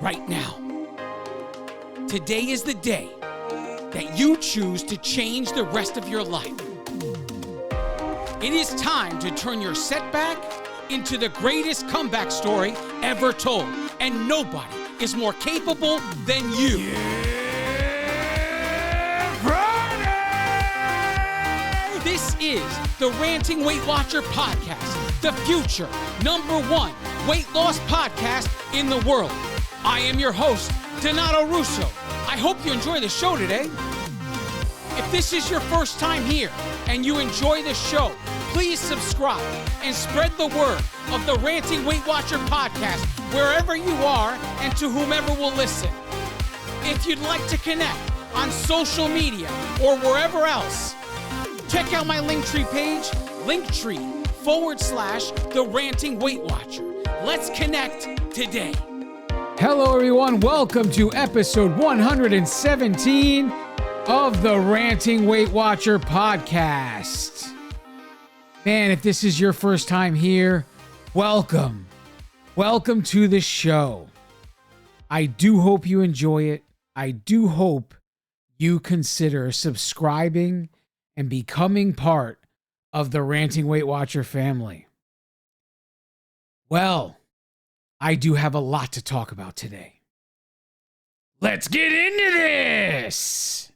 right now. Today is the day that you choose to change the rest of your life. It is time to turn your setback into the greatest comeback story ever told, and nobody is more capable than you. This is the Ranting Weight Watcher podcast, the future #1 weight loss podcast in the world. I am your host, Donato Russo. I hope you enjoy the show today. If this is your first time here and you enjoy the show, please subscribe and spread the word of the Ranting Weight Watcher podcast wherever you are and to whomever will listen. If you'd like to connect on social media or wherever else, check out my Linktree page, Linktree/the Ranting Weight Watcher. Let's connect today. Hello, everyone. Welcome to episode 117 of the Ranting Weight Watcher podcast. Man, if this is your first time here, welcome. Welcome to the show. I do hope you enjoy it. I do hope you consider subscribing and becoming part of the Ranting Weight Watcher family. Well, I do have a lot to talk about today. Let's get into this!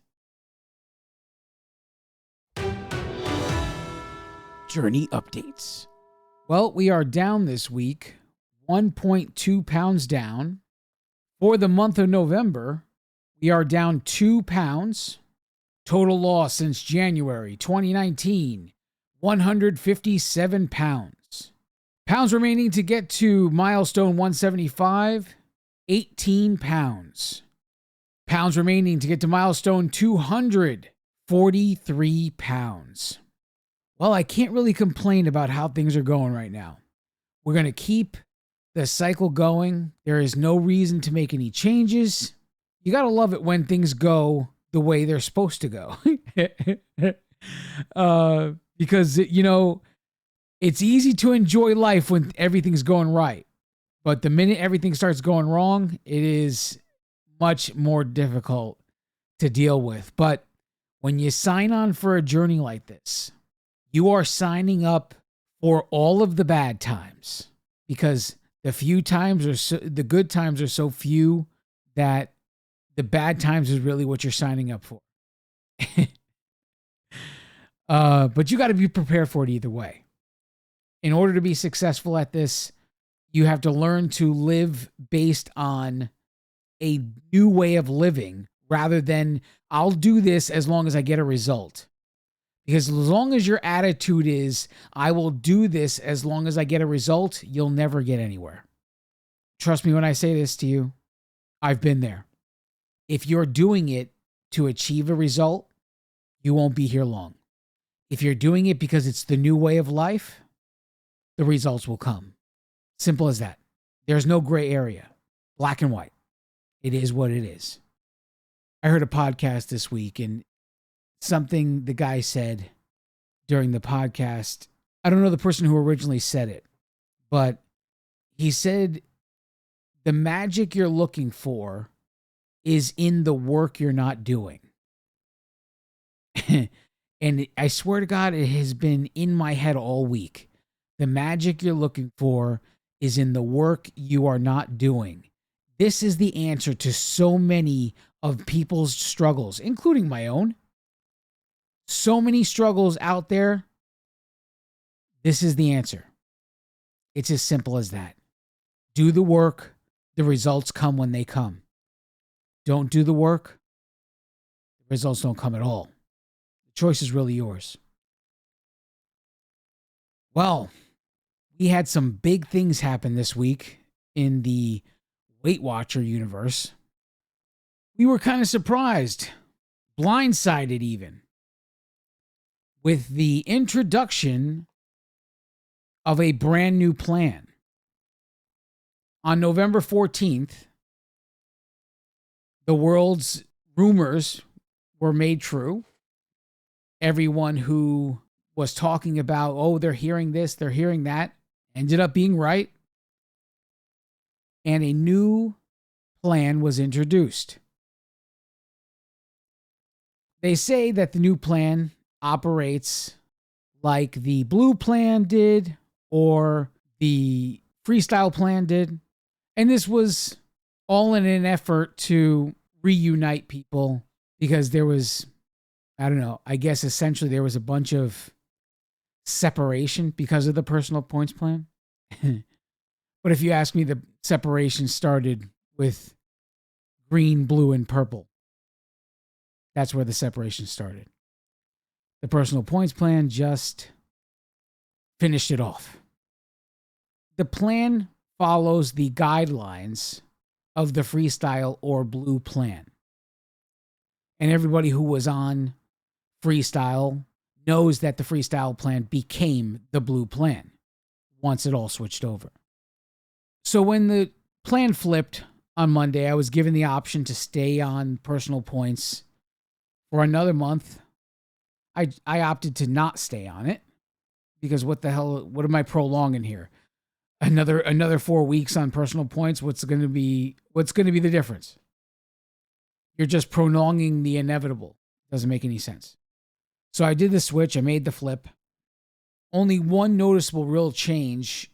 Journey updates. Well, we are down this week, 1.2 pounds down. For the month of November, we are down 2 pounds. Total loss since January 2019, 157 pounds. Pounds remaining to get to milestone 175, 18 pounds. Pounds remaining to get to milestone 200, 43 pounds. Well, I can't really complain about how things are going right now. We're going to keep the cycle going. There is no reason to make any changes. You got to love it when things go the way they're supposed to go. Because, you know, it's easy to enjoy life when everything's going right. But the minute everything starts going wrong, it is much more difficult to deal with. But when you sign on for a journey like this, you are signing up for all of the bad times, because the good times are so few that the bad times is really what you're signing up for. But you got to be prepared for it either way. In order to be successful at this, you have to learn to live based on a new way of living rather than I'll do this as long as I get a result. Because as long as your attitude is, I will do this as long as I get a result, you'll never get anywhere. Trust me when I say this to you. I've been there. If you're doing it to achieve a result, you won't be here long. If you're doing it because it's the new way of life, the results will come. Simple as that. There's no gray area. Black and white. It is what it is. I heard a podcast this week, and something the guy said during the podcast, I don't know the person who originally said it, but he said the magic you're looking for is in the work you're not doing. And I swear to God, it has been in my head all week. The magic you're looking for is in the work you are not doing. This is the answer to so many of people's struggles, including my own. So many struggles out there. This is the answer. It's as simple as that. Do the work. The results come when they come. Don't do the work. The results don't come at all. The choice is really yours. Well, we had some big things happen this week in the Weight Watcher universe. We were kind of surprised, blindsided even, with the introduction of a brand new plan. On November 14th, the world's rumors were made true. Everyone who was talking about, oh, they're hearing this, they're hearing that, ended up being right. And a new plan was introduced. They say that the new plan operates like the blue plan did or the freestyle plan did. And this was all in an effort to reunite people because there was, I don't know, I guess essentially there was a bunch of separation because of the personal points plan. But if you ask me, the separation started with green, blue, and purple. That's where the separation started. The personal points plan just finished it off. The plan follows the guidelines of the freestyle or blue plan. And everybody who was on freestyle knows that the freestyle plan became the blue plan once it all switched over. So when the plan flipped on Monday, I was given the option to stay on personal points for another month. I opted to not stay on it because what the hell, what am I prolonging here? Another 4 weeks on personal points. What's going to be the difference? You're just prolonging the inevitable. Doesn't make any sense. So I did the switch. I made the flip. Only one noticeable real change.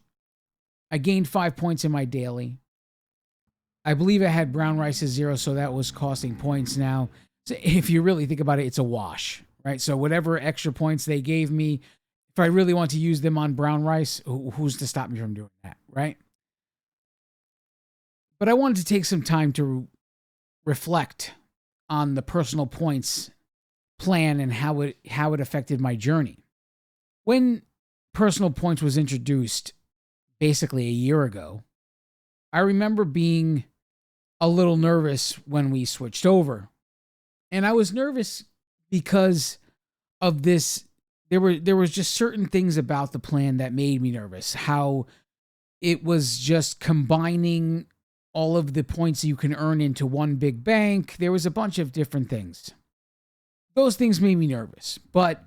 I gained 5 points in my daily. I believe I had brown rice as 0, so that was costing points now. So if you really think about it, it's a wash, right? So whatever extra points they gave me, if I really want to use them on brown rice, who's to stop me from doing that, right? But I wanted to take some time to reflect on the personal points plan and how it affected my journey. When personal points was introduced basically a year ago, I remember being a little nervous when we switched over. And I was nervous because of this. There was just certain things about the plan that made me nervous. How it was just combining all of the points you can earn into one big bank. There was a bunch of different things. Those things made me nervous. But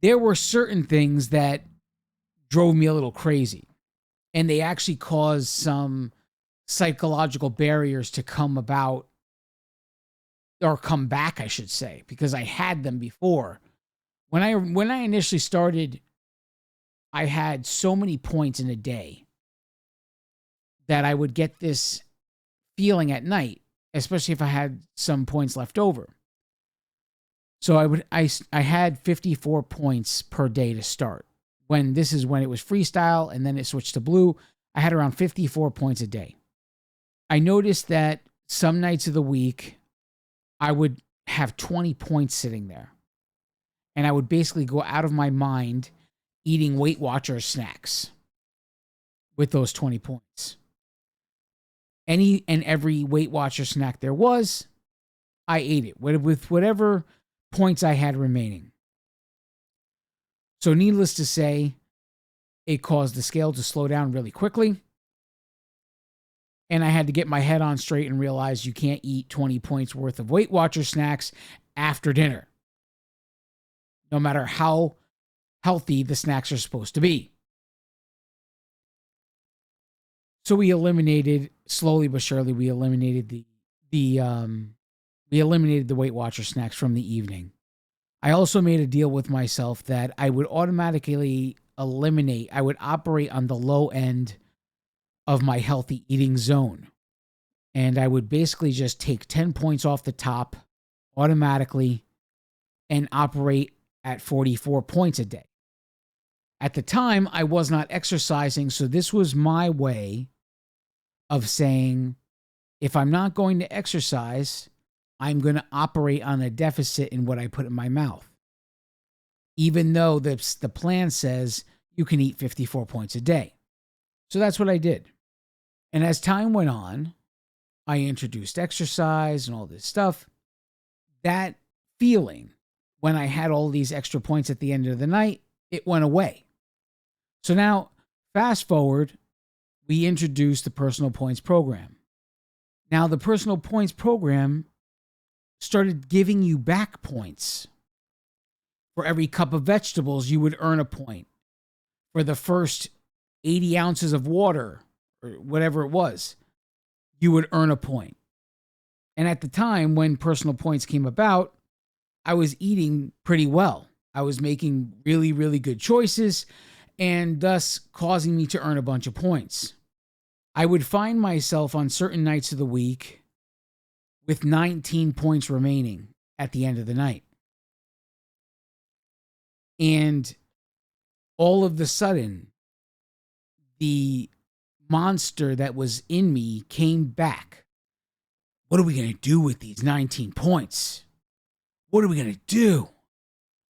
there were certain things that drove me a little crazy. And they actually caused some psychological barriers to come about, or come back, I should say, because I had them before. When I initially started, I had so many points in a day that I would get this feeling at night, especially if I had some points left over. So I had 54 points per day to start. This is when it was freestyle and then it switched to blue, I had around 54 points a day. I noticed that some nights of the week, I would have 20 points sitting there. And I would basically go out of my mind eating Weight Watchers snacks with those 20 points. Any and every Weight Watcher snack there was, I ate it with whatever points I had remaining. So needless to say, it caused the scale to slow down really quickly. And I had to get my head on straight and realize you can't eat 20 points worth of Weight Watcher snacks after dinner, no matter how healthy the snacks are supposed to be. So we eliminated, slowly but surely, we eliminated the Weight Watcher snacks from the evening. I also made a deal with myself that I would automatically I would operate on the low end of my healthy eating zone. And I would basically just take 10 points off the top automatically and operate at 44 points a day. At the time, I was not exercising, so this was my way of saying, if I'm not going to exercise, I'm going to operate on a deficit in what I put in my mouth. Even though the plan says you can eat 54 points a day. So that's what I did. And as time went on, I introduced exercise and all this stuff. That feeling, when I had all these extra points at the end of the night, it went away. So now, fast forward, we introduced the personal points program. Now, the personal points program started giving you back points. For every cup of vegetables, you would earn a point. For the first 80 ounces of water, or whatever it was, you would earn a point. And at the time when personal points came about, I was eating pretty well. I was making really, really good choices and thus causing me to earn a bunch of points. I would find myself on certain nights of the week with 19 points remaining at the end of the night. And all of the sudden, the monster that was in me came back. What are we going to do with these 19 points? What are we going to do?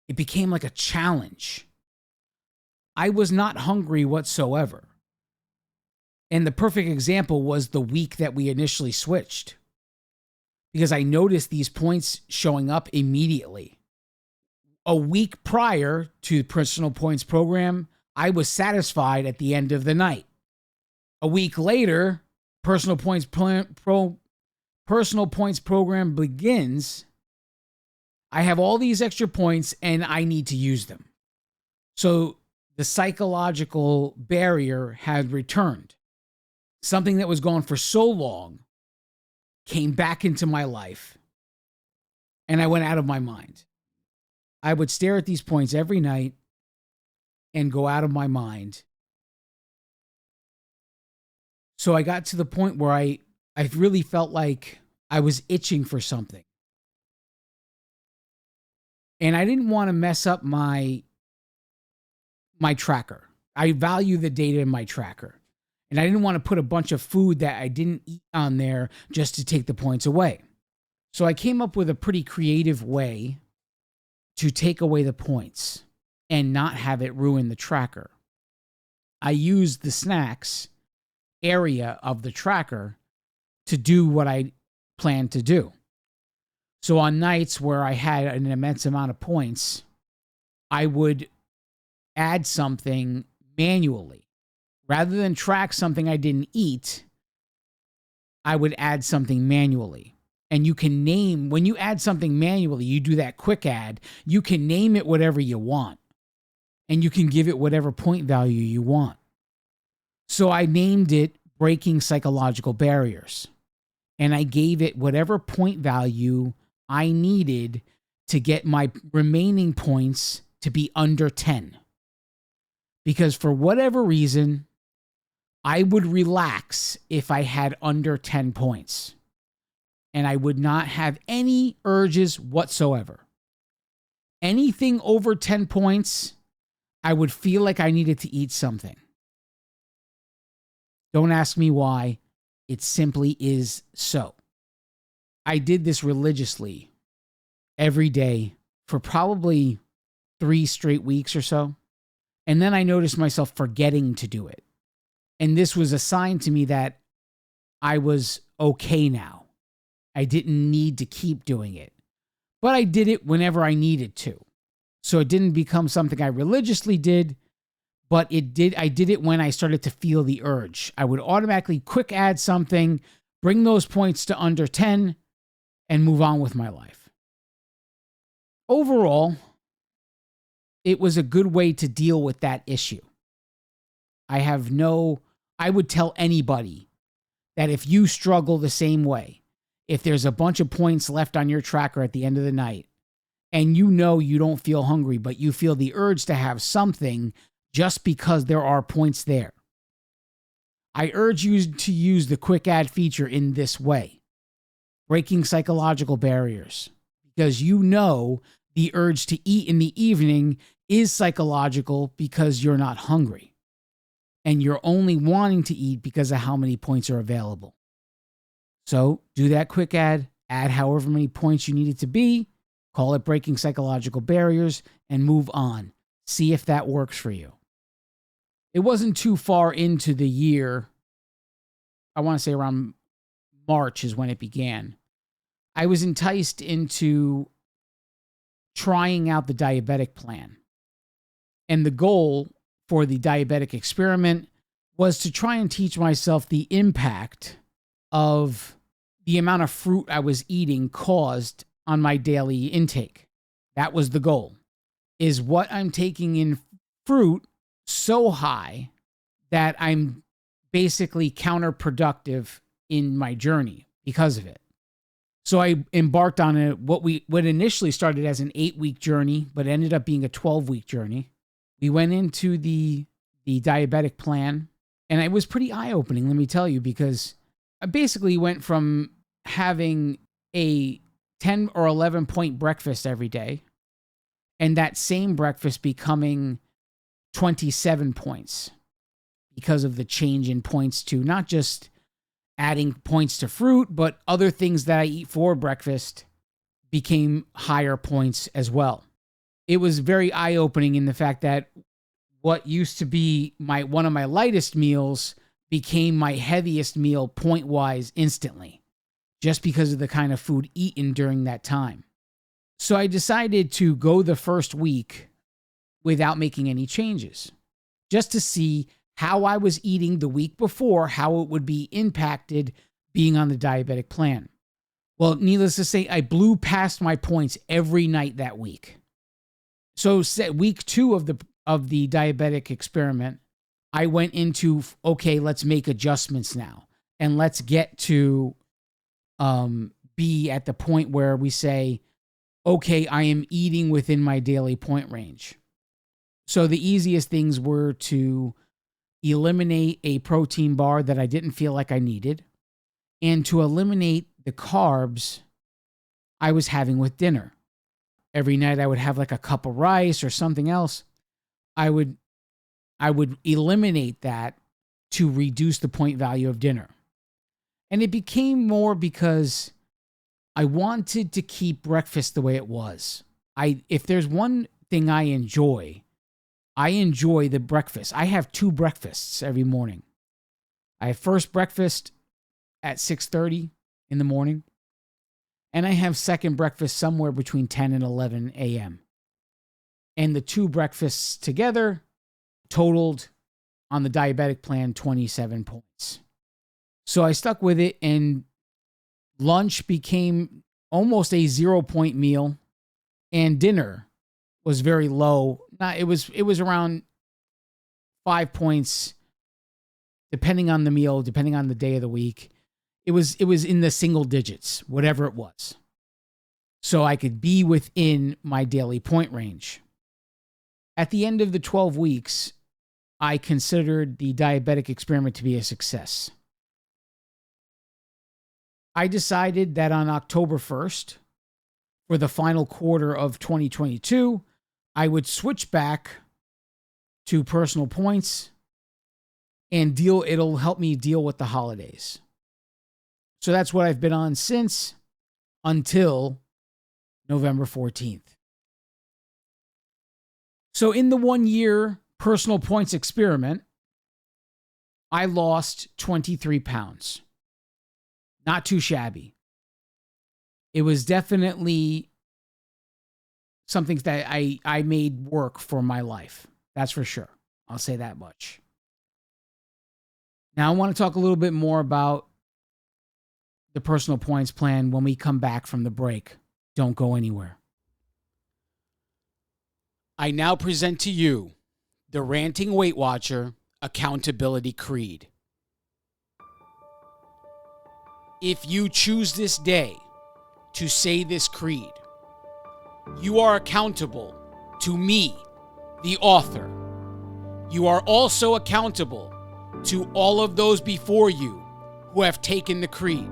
It became like a challenge. I was not hungry whatsoever. And the perfect example was the week that we initially switched, because I noticed these points showing up immediately. A week prior to the personal points program, I was satisfied at the end of the night. A week later, personal points program begins. I have all these extra points and I need to use them. So the psychological barrier had returned. Something that was gone for so long came back into my life, and I went out of my mind. I would stare at these points every night and go out of my mind. So I got to the point where I really felt like I was itching for something. And I didn't want to mess up my tracker. I value the data in my tracker. And I didn't want to put a bunch of food that I didn't eat on there just to take the points away. So I came up with a pretty creative way to take away the points and not have it ruin the tracker. I used the snacks area of the tracker to do what I planned to do. So on nights where I had an immense amount of points, I would add something manually. Rather than track something I didn't eat, I would add something manually. And you can name, when you add something manually, you do that quick add, you can name it whatever you want. And you can give it whatever point value you want. So I named it Breaking Psychological Barriers. And I gave it whatever point value I needed to get my remaining points to be under 10. Because for whatever reason, I would relax if I had under 10 points. And I would not have any urges whatsoever. Anything over 10 points, I would feel like I needed to eat something. Don't ask me why. It simply is so. I did this religiously every day for probably 3 straight weeks or so. And then I noticed myself forgetting to do it. And this was a sign to me that I was okay now. I didn't need to keep doing it. But I did it whenever I needed to. So it didn't become something I religiously did, but I did it when I started to feel the urge. I would automatically quick add something, bring those points to under 10, and move on with my life. Overall, it was a good way to deal with that issue. I would tell anybody that if you struggle the same way, if there's a bunch of points left on your tracker at the end of the night, and you know you don't feel hungry, but you feel the urge to have something just because there are points there, I urge you to use the quick add feature in this way, breaking psychological barriers, because you know the urge to eat in the evening is psychological because you're not hungry. And you're only wanting to eat because of how many points are available. So do that quick add however many points you need it to be, call it breaking psychological barriers, and move on. See if that works for you. It wasn't too far into the year. I want to say around March is when it began. I was enticed into trying out the diabetic plan. And the goal for the diabetic experiment was to try and teach myself the impact of the amount of fruit I was eating caused on my daily intake. That was the goal. Is what I'm taking in fruit so high that I'm basically counterproductive in my journey because of it? So I embarked on what initially started as an 8-week journey, but ended up being a 12-week journey. We went into the diabetic plan, and it was pretty eye-opening, let me tell you, because I basically went from having a 10 or 11 point breakfast every day, and that same breakfast becoming 27 points because of the change in points to not just adding points to fruit, but other things that I eat for breakfast became higher points as well. It was very eye-opening in the fact that what used to be one of my lightest meals became my heaviest meal point-wise instantly, just because of the kind of food eaten during that time. So I decided to go the first week without making any changes, just to see how I was eating the week before, how it would be impacted being on the diabetic plan. Well, needless to say, I blew past my points every night that week. So week 2 of the diabetic experiment, I went into, okay, let's make adjustments now. And let's get to be at the point where we say, okay, I am eating within my daily point range. So the easiest things were to eliminate a protein bar that I didn't feel like I needed, and to eliminate the carbs I was having with dinner. Every night I would have like a cup of rice or something else. I would eliminate that to reduce the point value of dinner. And it became more because I wanted to keep breakfast the way it was. If there's one thing I enjoy the breakfast. I have 2 breakfasts every morning. I have first breakfast at 6:30 in the morning, and I have second breakfast somewhere between 10 and 11 a.m. And the 2 breakfasts together totaled on the diabetic plan 27 points. So I stuck with it, and lunch became almost a 0-point meal, and dinner was very low. It was around 5 points, depending on the meal, depending on the day of the week. It was in the single digits, whatever it was. So I could be within my daily point range. At the end of the 12 weeks, I considered the diabetic experiment to be a success. I decided that on October 1st, for the final quarter of 2022, I would switch back to personal points and it'll help me deal with the holidays. So that's what I've been on since, until November 14th. So in the 1-year personal points experiment, I lost 23 pounds. Not too shabby. It was definitely something that I made work for my life. That's for sure. I'll say that much. Now I want to talk a little bit more about the personal points plan when we come back from the break. Don't go anywhere. I now present to you the Ranting Weight Watcher Accountability Creed. If you choose this day to say this creed, you are accountable to me, the author. You are also accountable to all of those before you who have taken the creed,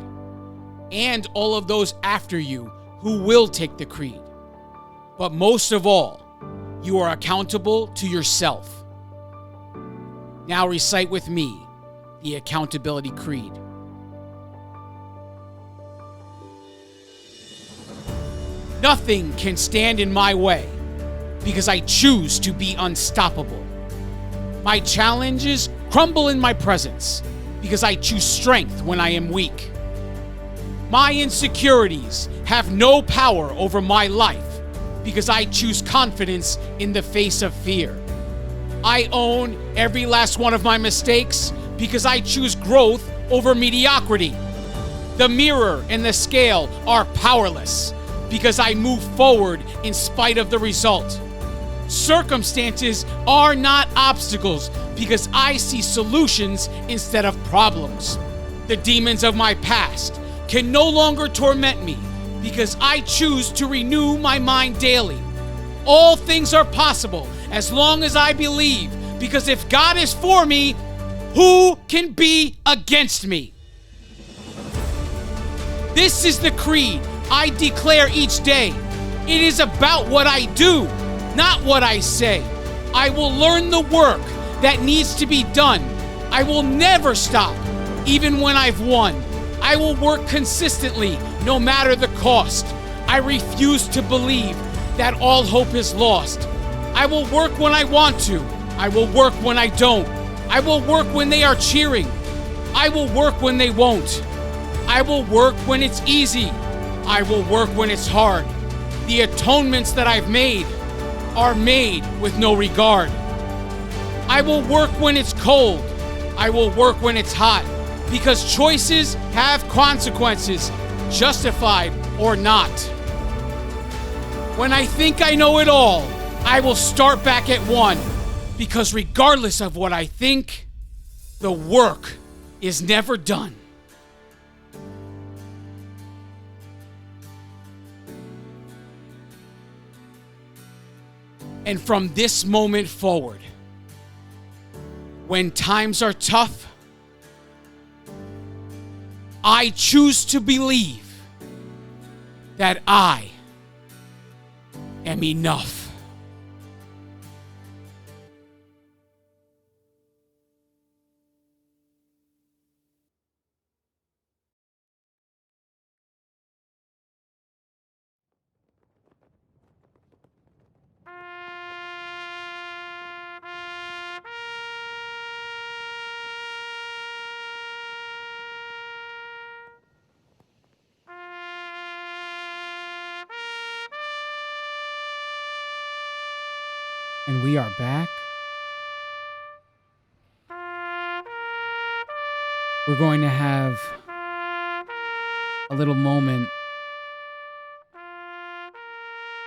and all of those after you who will take the creed. But most of all, you are accountable to yourself. Now recite with me the Accountability Creed. Nothing can stand in my way because I choose to be unstoppable. My challenges crumble in my presence because I choose strength when I am weak. My insecurities have no power over my life because I choose confidence in the face of fear. I own every last one of my mistakes because I choose growth over mediocrity. The mirror and the scale are powerless because I move forward in spite of the result. Circumstances are not obstacles because I see solutions instead of problems. The demons of my past can no longer torment me because I choose to renew my mind daily. All things are possible as long as I believe, because if God is for me, who can be against me? This is the creed I declare each day. It is about what I do, not what I say. I will learn the work that needs to be done. I will never stop, even when I've won. I will work consistently, no matter the cost. I refuse to believe that all hope is lost. I will work when I want to. I will work when I don't. I will work when they are cheering. I will work when they won't. I will work when it's easy. I will work when it's hard. The atonements that I've made are made with no regard. I will work when it's cold. I will work when it's hot, because choices have consequences, justified or not. When I think I know it all, I will start back at one, because regardless of what I think, the work is never done. And from this moment forward, when times are tough, I choose to believe that I am enough. And we are back. We're going to have a little moment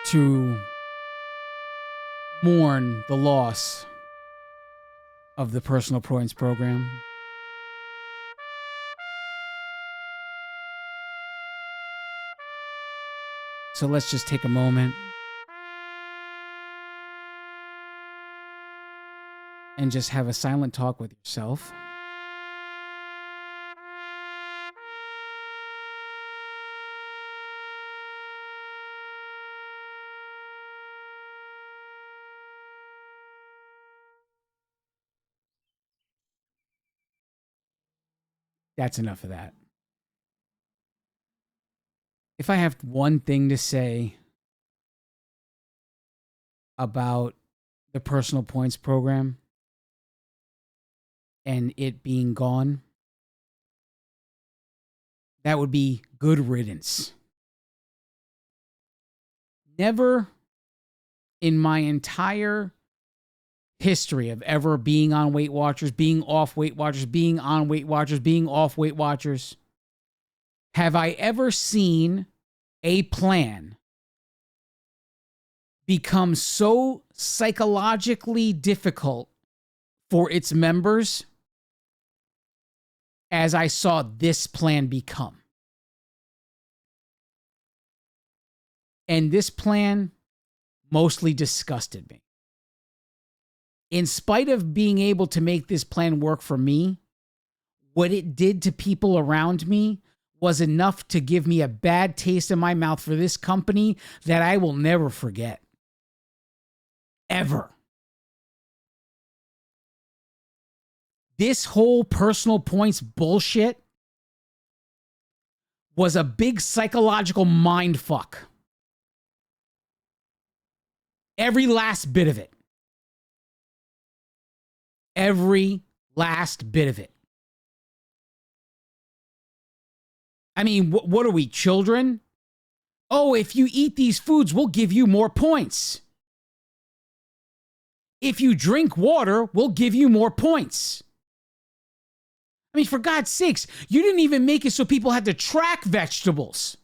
to mourn the loss of the Personal Points program. So let's just take a moment and just have a silent talk with yourself. That's enough of that. If I have one thing to say about the Personal Points program and it being gone, that would be good riddance. Never in my entire history of ever being on Weight Watchers, being off Weight Watchers, being on Weight Watchers, being off Weight Watchers, have I ever seen a plan become so psychologically difficult for its members as I saw this plan become. And this plan mostly disgusted me. In spite of being able to make this plan work for me, what it did to people around me was enough to give me a bad taste in my mouth for this company that I will never forget. Ever. This whole Personal Points bullshit was a big psychological mind fuck. Every last bit of it. Every last bit of it. I mean, what are we, children? Oh, if you eat these foods, we'll give you more points. If you drink water, we'll give you more points. I mean, for God's sakes, you didn't even make it so people had to track vegetables.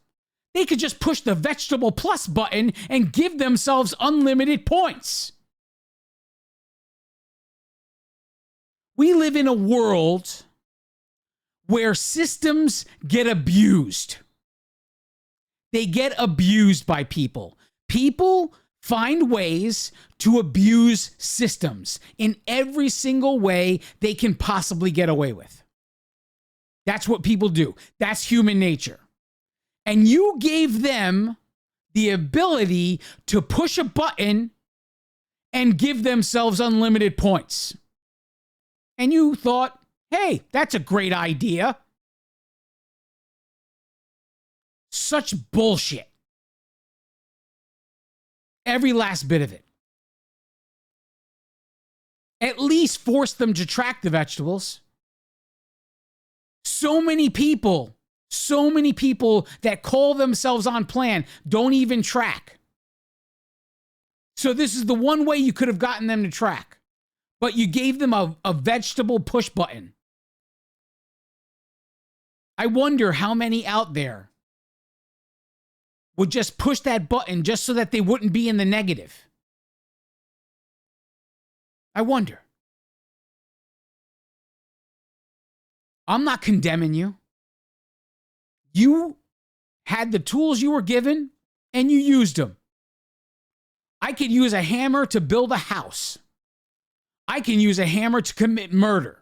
They could just push the Vegetable Plus button and give themselves unlimited points. We live in a world where systems get abused. They get abused by people. People find ways to abuse systems in every single way they can possibly get away with. That's what people do. That's human nature. And you gave them the ability to push a button and give themselves unlimited points. And you thought, hey, that's a great idea. Such bullshit. Every last bit of it. At least force them to track the vegetables. So many people that call themselves on plan don't even track. So this is the one way you could have gotten them to track. But you gave them a vegetable push button. I wonder how many out there would just push that button just so that they wouldn't be in the negative. I wonder. I'm not condemning you. You had the tools you were given and you used them. I could use a hammer to build a house. I can use a hammer to commit murder.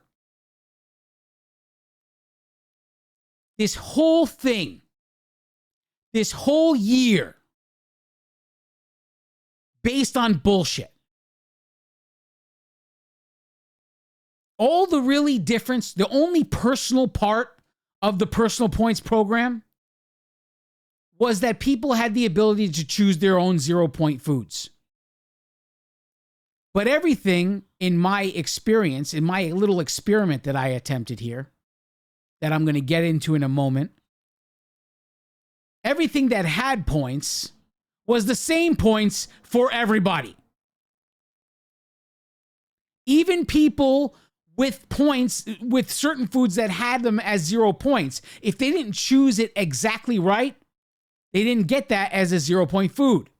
This whole thing, this whole year, based on bullshit. All the really difference, the only personal part of the personal points program was that people had the ability to choose their own 0-point foods. But everything in my experience, in my little experiment that I attempted here, that I'm going to get into in a moment, everything that had points was the same points for everybody. Even people with points, with certain foods that had them as 0 points, if they didn't choose it exactly right, they didn't get that as a 0-point food.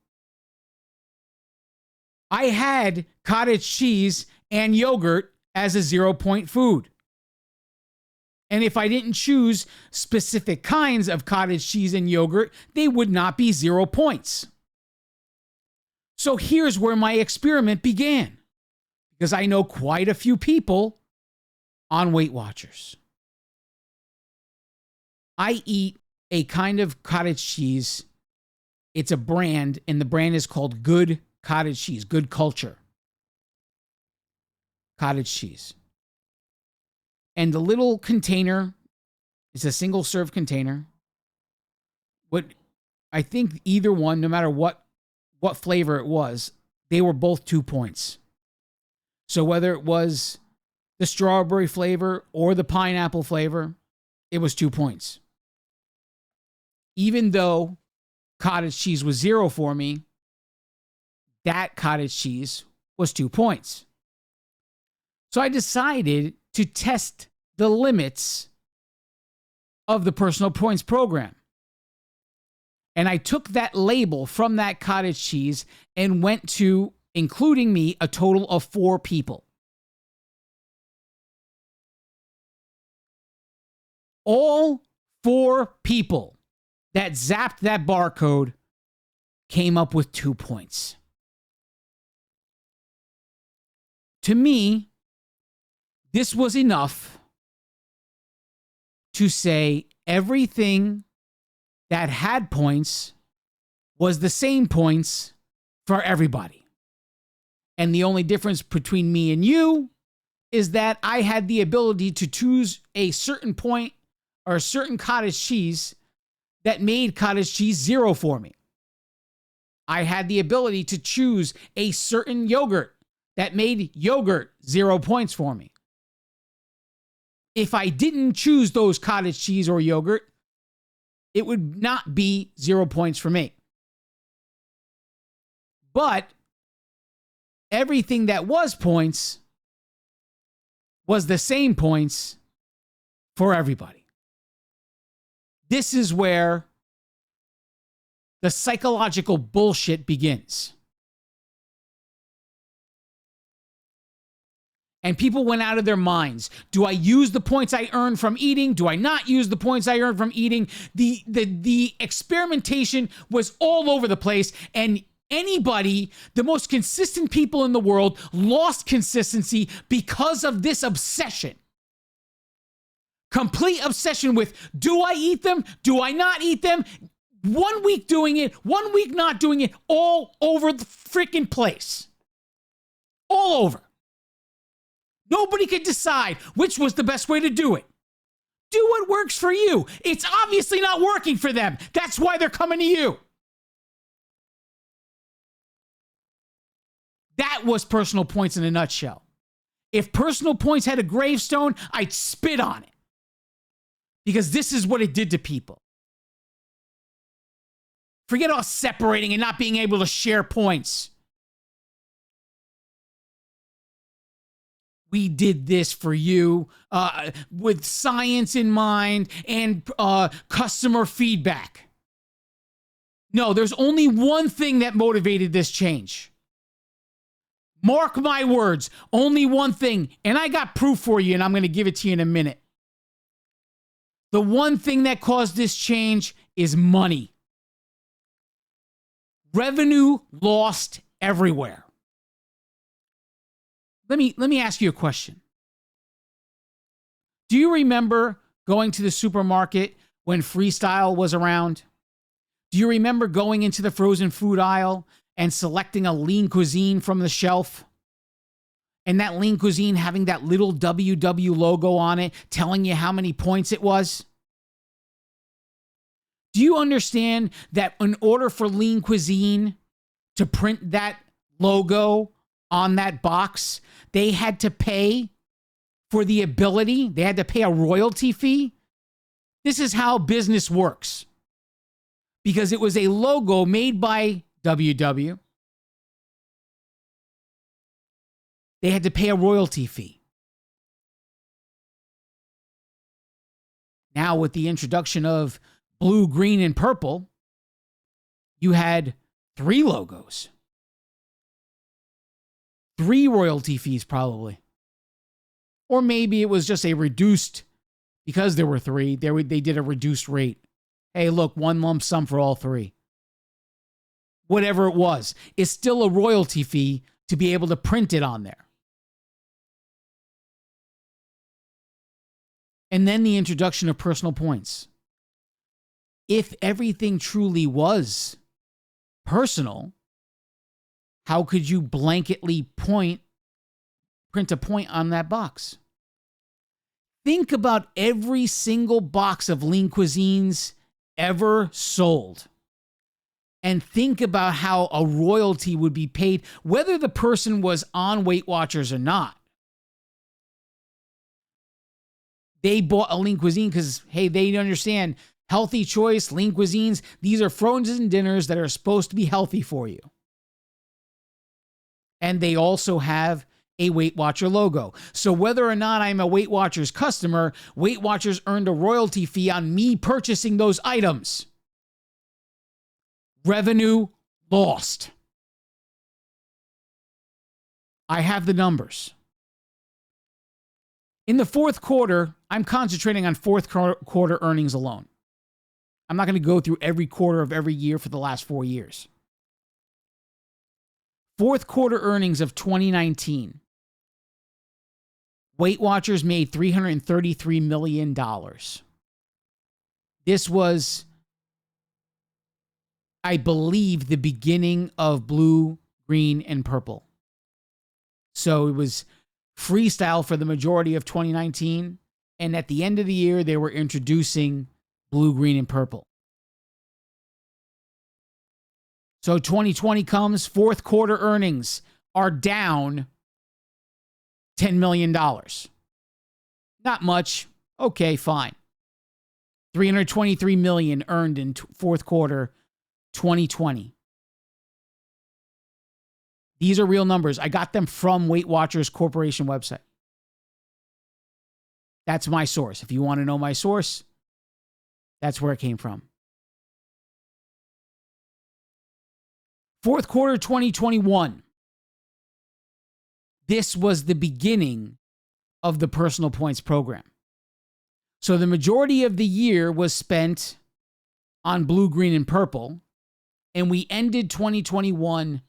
I had cottage cheese and yogurt as a 0-point food. And if I didn't choose specific kinds of cottage cheese and yogurt, they would not be 0 points. So here's where my experiment began. Because I know quite a few people on Weight Watchers. I eat a kind of cottage cheese. It's a brand, and the brand is called Good Cottage Cheese, Good Culture Cottage Cheese. And the little container is a single serve container. What I think either one, no matter what flavor it was, they were both 2 points. So whether it was the strawberry flavor or the pineapple flavor, it was 2 points. Even though cottage cheese was 0 for me, that cottage cheese was 2 points. So I decided to test the limits of the personal points program. And I took that label from that cottage cheese and went to, including me, a total of 4 people. All 4 people that zapped that barcode came up with 2 points. To me, this was enough to say everything that had points was the same points for everybody. And the only difference between me and you is that I had the ability to choose a certain point or a certain cottage cheese that made cottage cheese 0 for me. I had the ability to choose a certain yogurt that made yogurt 0 points for me. If I didn't choose those cottage cheese or yogurt, it would not be 0 points for me. But everything that was points was the same points for everybody. This is where the psychological bullshit begins. And people went out of their minds. Do I use the points I earned from eating? Do I not use the points I earned from eating? The experimentation was all over the place. And anybody, the most consistent people in the world, lost consistency because of this obsession. Complete obsession with, do I eat them? Do I not eat them? 1 week doing it, 1 week not doing it, all over the freaking place. All over. Nobody could decide which was the best way to do it. Do what works for you. It's obviously not working for them. That's why they're coming to you. That was Personal Points in a nutshell. If Personal Points had a gravestone, I'd spit on it. Because this is what it did to people. Forget all separating and not being able to share points. We did this for you with science in mind and customer feedback. No, there's only one thing that motivated this change. Mark my words, only one thing. And I got proof for you, and I'm going to give it to you in a minute. The one thing that caused this change is money. Revenue lost everywhere. Let me ask you a question. Do you remember going to the supermarket when Freestyle was around? Do you remember going into the frozen food aisle and selecting a lean cuisine from the shelf? And that lean cuisine having that little WW logo on it telling you how many points it was? Do you understand that in order for lean cuisine to print that logo on that box, they had to pay for the ability, they had to pay a royalty fee? This is how business works. Because it was a logo made by WW. They had to pay a royalty fee. Now, with the introduction of blue, green, and purple, you had 3 logos. 3 royalty fees, probably. Or maybe it was just a reduced, because there were 3, they did a reduced rate. Hey, look, 1 lump sum for all 3. Whatever it was, it's still a royalty fee to be able to print it on there. And then the introduction of personal points. If everything truly was personal, how could you blanketly print a point on that box? Think about every single box of lean cuisines ever sold. And think about how a royalty would be paid, whether the person was on Weight Watchers or not. They bought a lean cuisine because, hey, they understand healthy choice, lean cuisines. These are frozen dinners that are supposed to be healthy for you. And they also have a Weight Watcher logo. So whether or not I'm a Weight Watchers customer, Weight Watchers earned a royalty fee on me purchasing those items. Revenue lost. I have the numbers. In the fourth quarter, I'm concentrating on fourth quarter earnings alone. I'm not going to go through every quarter of every year for the last 4 years. Fourth quarter earnings of 2019. Weight Watchers made $333 million. This was, I believe, the beginning of blue, green, and purple. So it was Freestyle for the majority of 2019. And at the end of the year, they were introducing blue, green, and purple. So 2020 comes, fourth quarter earnings are down $10 million. Not much. Okay, fine. $323 million earned in fourth quarter 2020. These are real numbers. I got them from Weight Watchers Corporation website. That's my source. If you want to know my source, that's where it came from. Fourth quarter 2021. this was the beginning of the personal points program. So the majority of the year was spent on blue, green, and purple. And we ended 2021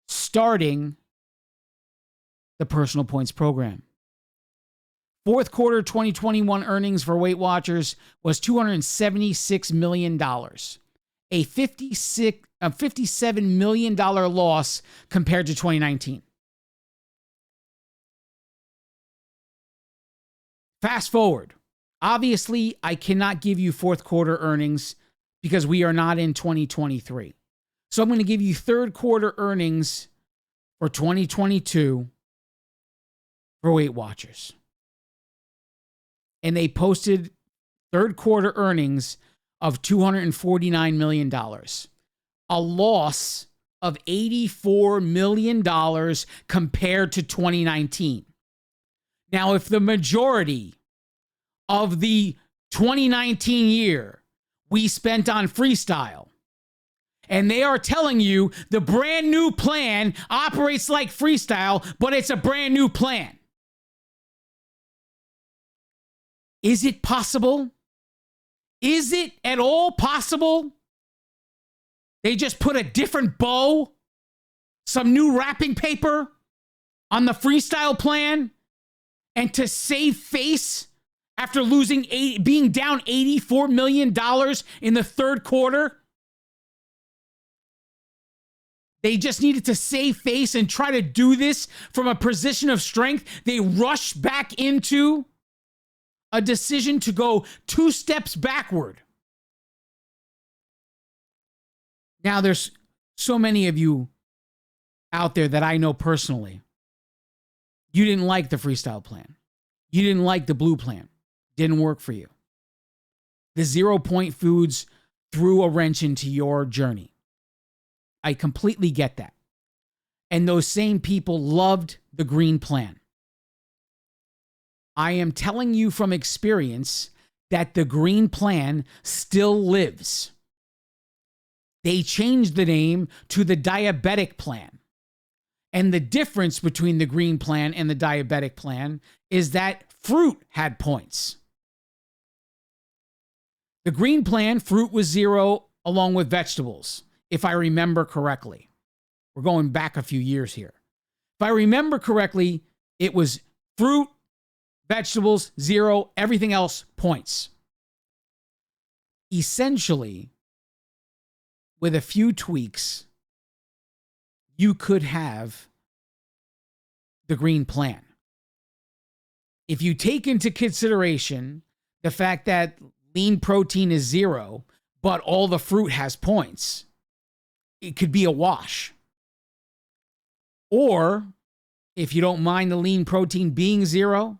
starting the personal points program. Fourth quarter 2021 earnings for Weight Watchers was $276 million, a $57 million loss compared to 2019. Fast forward. Obviously, I cannot give you fourth quarter earnings because we are not in 2023. So I'm going to give you third quarter earnings for 2022 for Weight Watchers. And they posted third quarter earnings of $249 million, a loss of $84 million compared to 2019. Now, if the majority of the 2019 year we spent on freestyle, and they are telling you the brand new plan operates like freestyle, but it's a brand new plan. Is it possible? Is it at all possible? They just put a different bow, some new wrapping paper on the freestyle plan, and to save face after being down $84 million in the third quarter, they just needed to save face and try to do this from a position of strength. They rushed back into a decision to go 2 steps backward. Now, there's so many of you out there that I know personally. You didn't like the freestyle plan. You didn't like the blue plan. Didn't work for you. The 0 point foods threw a wrench into your journey. I completely get that. And those same people loved the green plan. I am telling you from experience that the green plan still lives. They changed the name to the diabetic plan. And the difference between the green plan and the diabetic plan is that fruit had points. The green plan, fruit was 0 along with vegetables, if I remember correctly. We're going back a few years here. If I remember correctly, it was fruit, vegetables, 0, everything else, points. Essentially, with a few tweaks, you could have the green plan. If you take into consideration the fact that lean protein is 0, but all the fruit has points, it could be a wash. Or if you don't mind the lean protein being 0,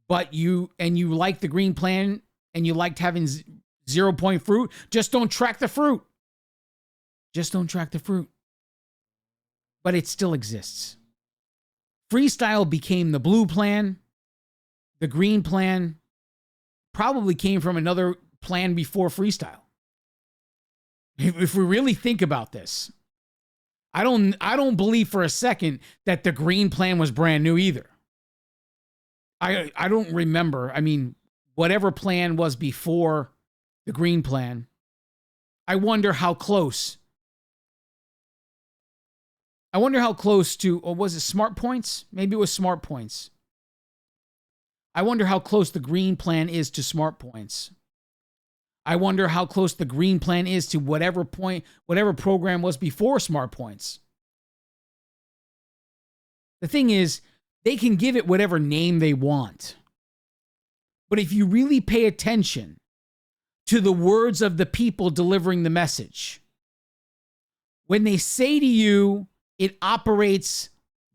but you like the green plan and you liked having 0 point fruit, just don't track the fruit. Just don't track the fruit. But it still exists. Freestyle became the blue plan. The green plan probably came from another plan before freestyle. If we really think about this, I don't believe for a second that the green plan was brand new either. I don't remember. I mean, whatever plan was before the green plan, I wonder how close. I wonder how close to, or was it Smart Points? Maybe it was Smart Points. I wonder how close the green plan is to Smart Points. I wonder how close the green plan is to whatever program was before Smart Points. The thing is, they can give it whatever name they want. But if you really pay attention to the words of the people delivering the message, when they say to you, it operates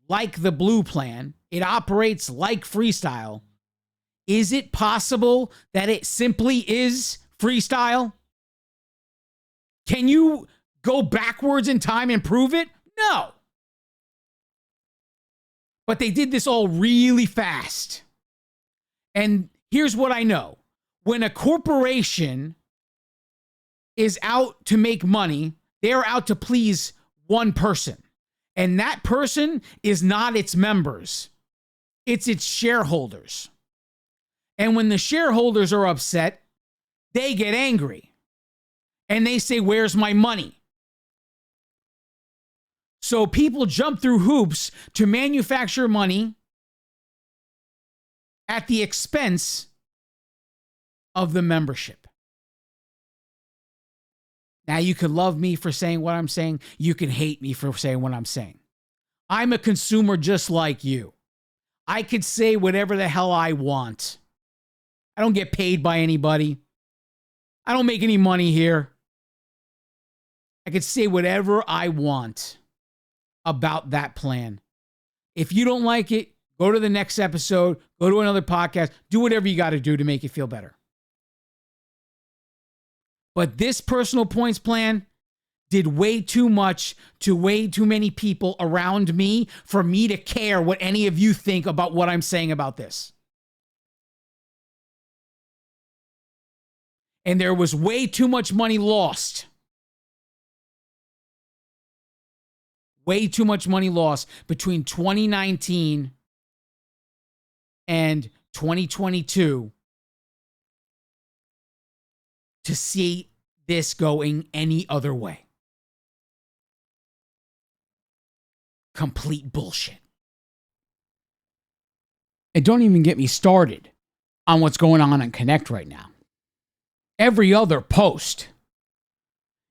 like the blue plan, it operates like freestyle, is it possible that it simply is freestyle? Can you go backwards in time and prove it? No. But they did this all really fast. And here's what I know. When a corporation is out to make money, they're out to please one person. And that person is not its members. It's its shareholders. And when the shareholders are upset, they get angry. And they say, where's my money? So people jump through hoops to manufacture money at the expense of the membership. Now, you can love me for saying what I'm saying. You can hate me for saying what I'm saying. I'm a consumer just like you. I could say whatever the hell I want. I don't get paid by anybody. I don't make any money here. I could say whatever I want about that plan. If you don't like it, go to the next episode, go to another podcast, do whatever you got to do to make it feel better. But this personal points plan did way too much to way too many people around me for me to care what any of you think about what I'm saying about this. And there was way too much money lost. Way too much money lost between 2019 and 2022 to see this going any other way. Complete bullshit. And don't even get me started on what's going on Connect right now. Every other post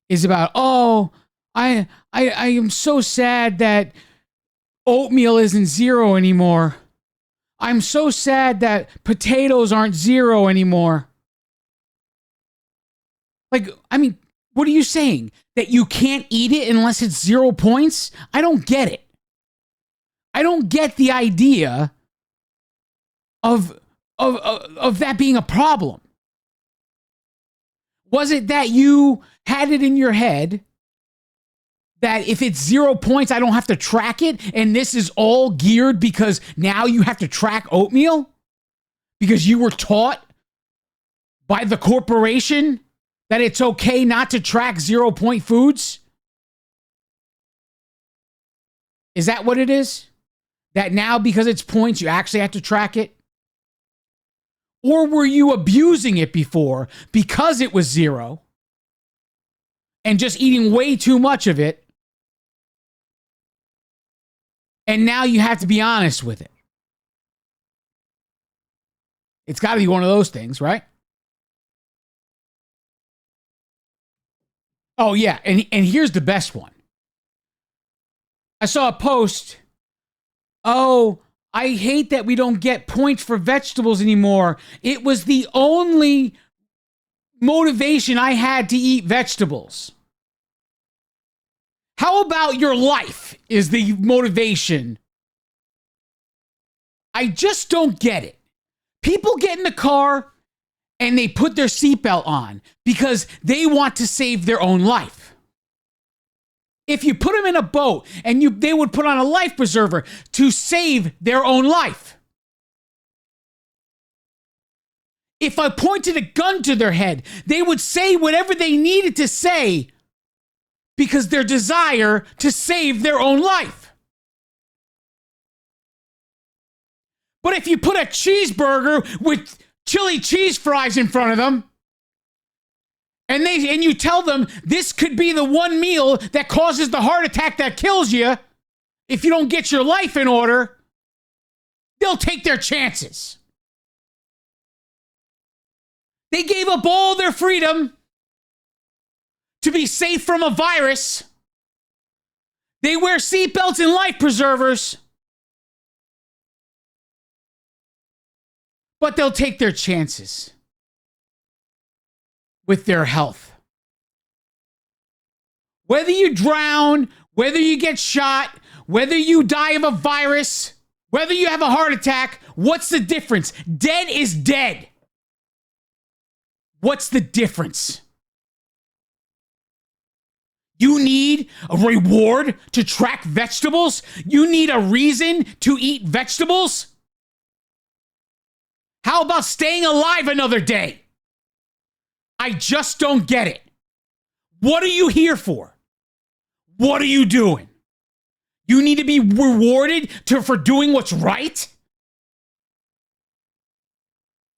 is about, oh, I am so sad that oatmeal isn't zero anymore. I'm so sad that potatoes aren't zero anymore. Like, I mean, what are you saying? That you can't eat it unless it's 0 points? I don't get it. I don't get the idea of that being a problem. Was it that you had it in your head that if it's 0 points, I don't have to track it, and this is all geared because now you have to track oatmeal? Because you were taught by the corporation that it's okay not to track 0 point foods? Is that what it is? That now because it's points, you actually have to track it? Or were you abusing it before because it was 0 and just eating way too much of it? And now you have to be honest with it. It's got to be one of those things, right? Oh, yeah. And here's the best one. I saw a post. Oh, I hate that we don't get points for vegetables anymore. It was the only motivation I had to eat vegetables. How about your life is the motivation? I just don't get it. People get in the car and they put their seatbelt on because they want to save their own life. If you put them in a boat and they would put on a life preserver to save their own life. If I pointed a gun to their head, they would say whatever they needed to say because their desire to save their own life. But if you put a cheeseburger with chili cheese fries in front of them, and you tell them this could be the one meal that causes the heart attack that kills you if you don't get your life in order, they'll take their chances. They gave up all their freedom to be safe from a virus. They wear seatbelts and life preservers. But they'll take their chances with their health. Whether you drown, whether you get shot, whether you die of a virus, whether you have a heart attack, what's the difference? Dead is dead. What's the difference? You need a reward to track vegetables? You need a reason to eat vegetables? How about staying alive another day? I just don't get it. What are you here for? What are you doing? You need to be rewarded for doing what's right?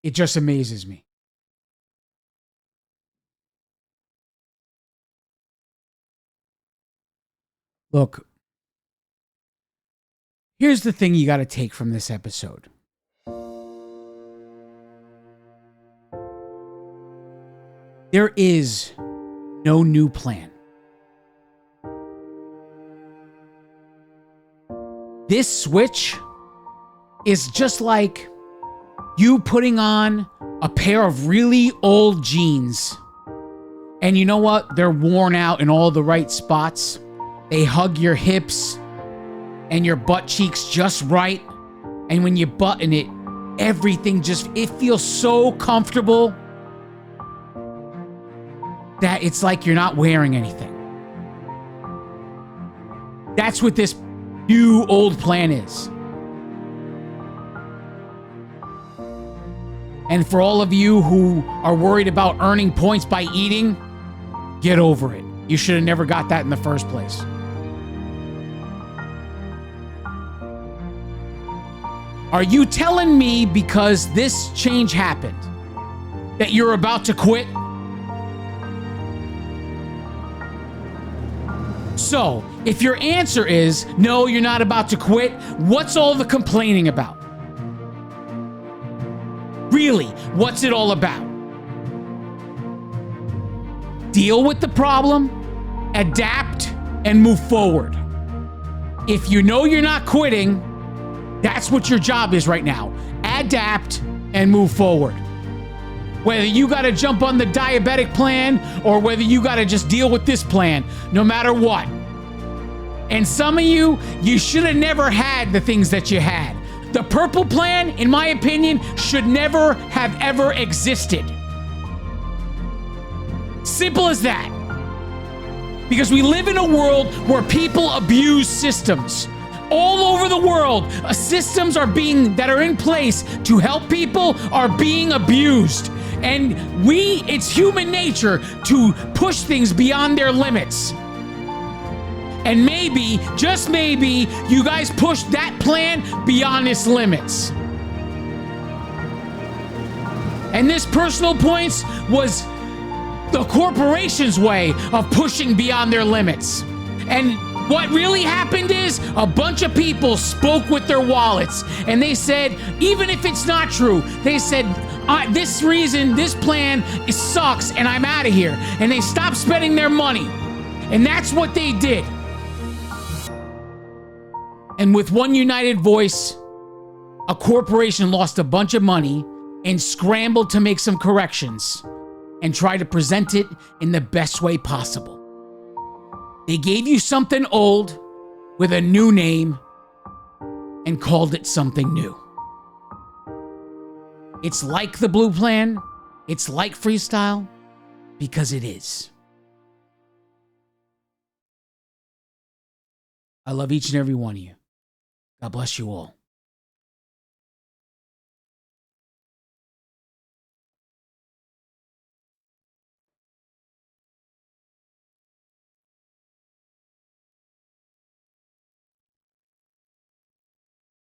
It just amazes me. Look, here's the thing you got to take from this episode. There is no new plan. This switch is just like you putting on a pair of really old jeans. And you know what? They're worn out in all the right spots. They hug your hips and your butt cheeks just right. And when you button it, everything it feels so comfortable that it's like you're not wearing anything. That's what this new old plan is. And for all of you who are worried about earning points by eating, get over it. You should have never got that in the first place. Are you telling me because this change happened that you're about to quit? So, if your answer is no, you're not about to quit, what's all the complaining about? Really, what's it all about? Deal with the problem, adapt, and move forward. If you know you're not quitting, that's what your job is right now. Adapt and move forward. Whether you got to jump on the diabetic plan or whether you got to just deal with this plan, no matter what. And some of you should have never had the things that you had. The purple plan, in my opinion, should never have ever existed. Simple as that. Because we live in a world where people abuse systems. All over the world, systems that are in place to help people are being abused. And it's human nature to push things beyond their limits. And maybe, just maybe, you guys pushed that plan beyond its limits. And this personal points was the corporation's way of pushing beyond their limits. And what really happened is a bunch of people spoke with their wallets and they said, even if it's not true, they said, this plan sucks and I'm out of here. And they stopped spending their money. And that's what they did. And with one united voice, a corporation lost a bunch of money and scrambled to make some corrections and try to present it in the best way possible. They gave you something old with a new name and called it something new. It's like the blue plan. It's like freestyle because it is. I love each and every one of you. God bless you all.